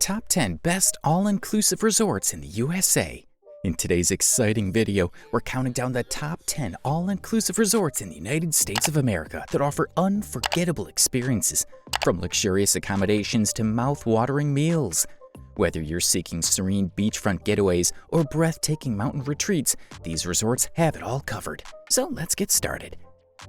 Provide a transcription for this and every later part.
top 10 best all-inclusive resorts in the USA. In today's exciting video, we're counting down the top 10 all-inclusive resorts in the United States of America that offer unforgettable experiences, from luxurious accommodations to mouth-watering meals. Whether you're seeking serene beachfront getaways or breathtaking mountain retreats, these resorts have it all covered. So let's get started.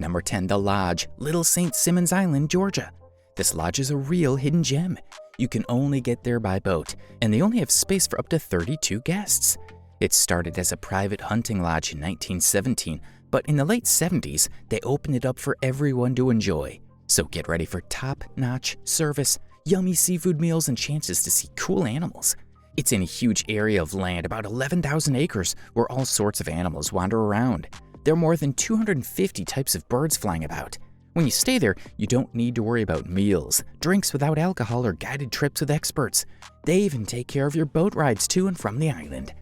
Number 10, The Lodge, Little St. Simons Island, Georgia. This lodge is a real hidden gem. You can only get there by boat, and they only have space for up to 32 guests. It started as a private hunting lodge in 1917, but in the late 70s, they opened it up for everyone to enjoy. So get ready for top-notch service, yummy seafood meals, and chances to see cool animals. It's in a huge area of land, about 11,000 acres, where all sorts of animals wander around. There are more than 250 types of birds flying about. When you stay there, you don't need to worry about meals, drinks without alcohol, or guided trips with experts. They even take care of your boat rides to and from the island.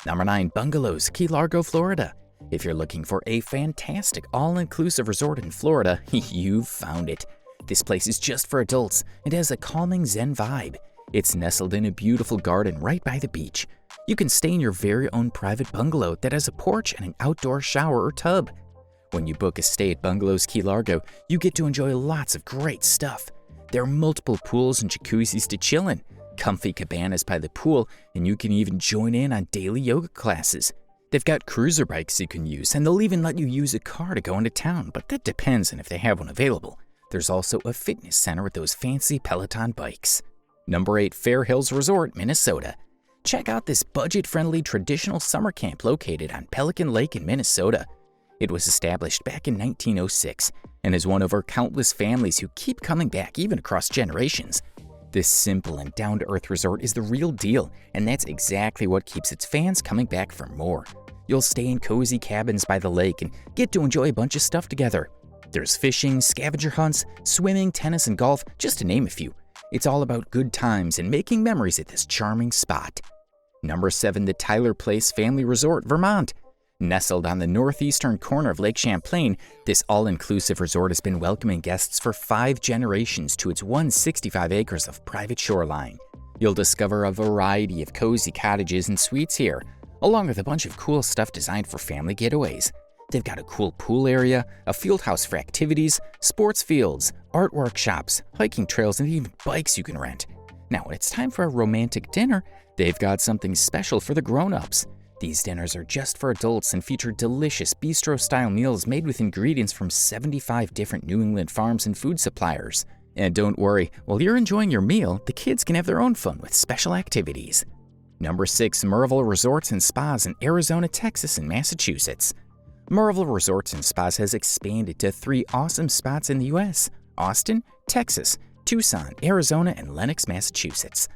Number 9, Bungalows, Key Largo, Florida. If you're looking for a fantastic all-inclusive resort in Florida, you've found it. This place is just for adults and has a calming Zen vibe. It's nestled in a beautiful garden right by the beach. You can stay in your very own private bungalow that has a porch and an outdoor shower or tub. When you book a stay at Bungalows Key Largo, you get to enjoy lots of great stuff. There are multiple pools and jacuzzis to chill in, comfy cabanas by the pool, and you can even join in on daily yoga classes. They've got cruiser bikes you can use, and they'll even let you use a car to go into town, but that depends on if they have one available. There's also a fitness center with those fancy Peloton bikes. Number 8, Fair Hills Resort, Minnesota. Check out this budget-friendly traditional summer camp located on Pelican Lake in Minnesota. It was established back in 1906 and is one of our countless families who keep coming back even across generations. This simple and down-to-earth resort is the real deal, and that's exactly what keeps its fans coming back for more. You'll stay in cozy cabins by the lake and get to enjoy a bunch of stuff together. There's fishing, scavenger hunts, swimming, tennis, and golf, just to name a few. It's all about good times and making memories at this charming spot. Number 7, the Tyler Place Family Resort, Vermont. Nestled on the northeastern corner of Lake Champlain, this all-inclusive resort has been welcoming guests for 5 generations to its 165 acres of private shoreline. You'll discover a variety of cozy cottages and suites here, along with a bunch of cool stuff designed for family getaways. They've got a cool pool area, a field house for activities, sports fields, art workshops, hiking trails, and even bikes you can rent. Now, when it's time for a romantic dinner, they've got something special for the grown-ups. These dinners are just for adults and feature delicious bistro-style meals made with ingredients from 75 different New England farms and food suppliers. And don't worry, while you're enjoying your meal, the kids can have their own fun with special activities. Number 6, Murrayville Resorts and Spas in Arizona, Texas, and Massachusetts. Murrayville Resorts and Spas has expanded to 3 awesome spots in the U.S.: Austin, Texas, Tucson, Arizona, and Lenox, Massachusetts.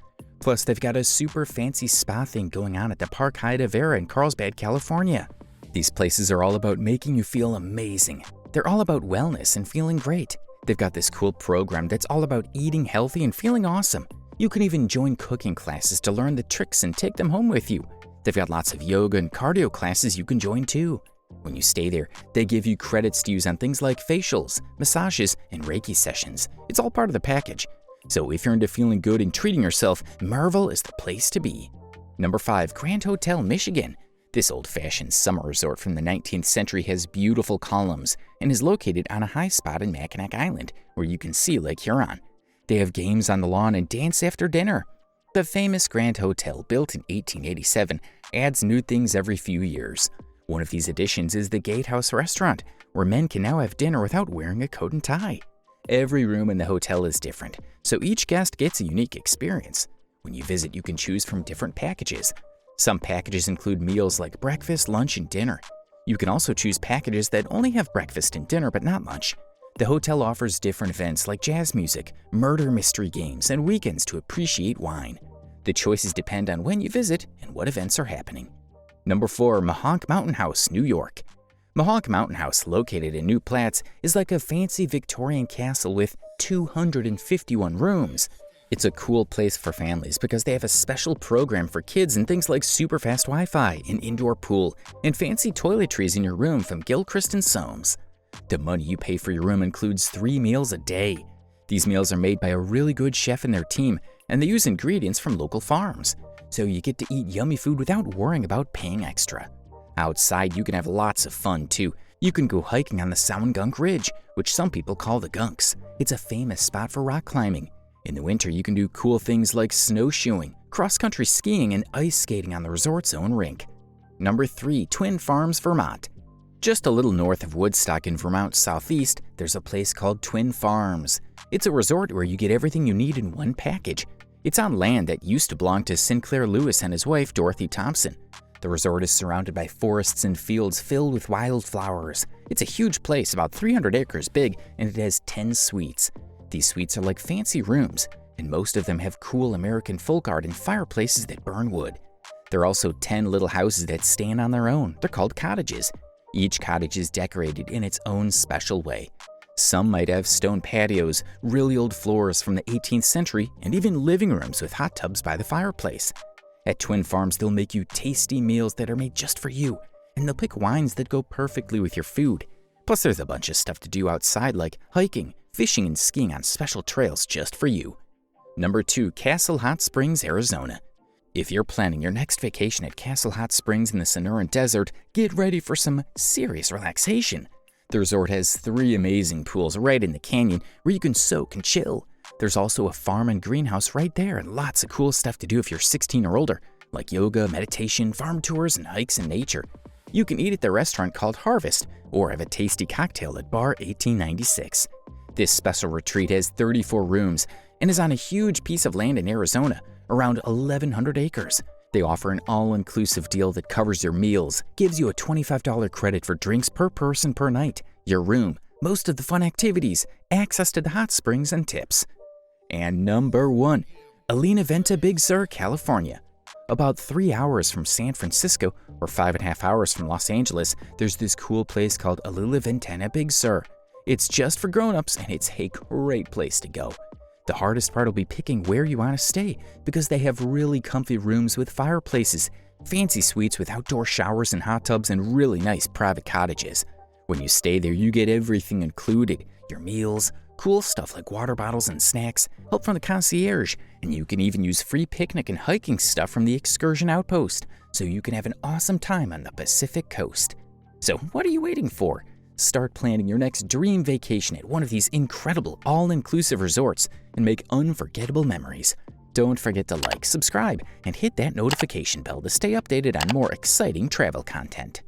Plus, they've got a super fancy spa thing going on at the Park Hyatt Avera in Carlsbad, California. These places are all about making you feel amazing. They're all about wellness and feeling great. They've got this cool program that's all about eating healthy and feeling awesome. You can even join cooking classes to learn the tricks and take them home with you. They've got lots of yoga and cardio classes you can join too. When you stay there, they give you credits to use on things like facials, massages, and Reiki sessions. It's all part of the package. So if you're into feeling good and treating yourself, Murrayville is the place to be. Number 5, Grand Hotel, Michigan. This old-fashioned summer resort from the 19th century has beautiful columns and is located on a high spot in Mackinac Island, where you can see Lake Huron. They have games on the lawn and dance after dinner. The famous Grand Hotel, built in 1887, adds new things every few years. One of these additions is the Gatehouse Restaurant, where men can now have dinner without wearing a coat and tie. Every room in the hotel is different, so each guest gets a unique experience. When you visit, you can choose from different packages. Some packages include meals like breakfast, lunch, and dinner. You can also choose packages that only have breakfast and dinner but not lunch. The hotel offers different events like jazz music, murder mystery games, and weekends to appreciate wine. The choices depend on when you visit and what events are happening. Number 4, Mohonk Mountain House, New York. Mohonk Mountain House, located in New Platts, is like a fancy Victorian castle with 251 rooms. It's a cool place for families because they have a special program for kids and things like super fast Wi-Fi, an indoor pool, and fancy toiletries in your room from Gilchrist & Soames. The money you pay for your room includes 3 meals a day. These meals are made by a really good chef and their team, and they use ingredients from local farms, so you get to eat yummy food without worrying about paying extra. Outside, you can have lots of fun too. You can go hiking on the Sowangunk Ridge, which some people call the Gunks. It's a famous spot for rock climbing. In the winter, you can do cool things like snowshoeing, cross-country skiing, and ice skating on the resort's own rink. Number 3, Twin Farms, Vermont. Just a little north of Woodstock in Vermont southeast, there's a place called Twin Farms. It's a resort where you get everything you need in one package. It's on land that used to belong to Sinclair Lewis and his wife, Dorothy Thompson. The resort is surrounded by forests and fields filled with wildflowers. It's a huge place, about 300 acres big, and it has 10 suites. These suites are like fancy rooms, and most of them have cool American folk art and fireplaces that burn wood. There are also 10 little houses that stand on their own. They're called cottages. Each cottage is decorated in its own special way. Some might have stone patios, really old floors from the 18th century, and even living rooms with hot tubs by the fireplace. At Twin Farms, they'll make you tasty meals that are made just for you, and they'll pick wines that go perfectly with your food. Plus, there's a bunch of stuff to do outside like hiking, fishing, and skiing on special trails just for you. Number 2, Castle Hot Springs, Arizona. If you're planning your next vacation at Castle Hot Springs in the Sonoran Desert, get ready for some serious relaxation. The resort has 3 amazing pools right in the canyon where you can soak and chill. There's also a farm and greenhouse right there and lots of cool stuff to do if you're 16 or older, like yoga, meditation, farm tours, and hikes in nature. You can eat at the restaurant called Harvest or have a tasty cocktail at Bar 1896. This special retreat has 34 rooms and is on a huge piece of land in Arizona, around 1,100 acres. They offer an all-inclusive deal that covers your meals, gives you a $25 credit for drinks per person per night, your room, most of the fun activities, access to the hot springs, and tips. And number 1, Alina Venta Big Sur, California. About 3 hours from San Francisco or 5.5 hours from Los Angeles, there's this cool place called Alila Ventana Big Sur. It's just for grown-ups and it's a great place to go. The hardest part will be picking where you want to stay because they have really comfy rooms with fireplaces, fancy suites with outdoor showers and hot tubs, and really nice private cottages. When you stay there, you get everything included, your meals, cool stuff like water bottles and snacks, help from the concierge, and you can even use free picnic and hiking stuff from the excursion outpost, so you can have an awesome time on the Pacific Coast. So what are you waiting for? Start planning your next dream vacation at one of these incredible all-inclusive resorts and make unforgettable memories. Don't forget to like, subscribe, and hit that notification bell to stay updated on more exciting travel content.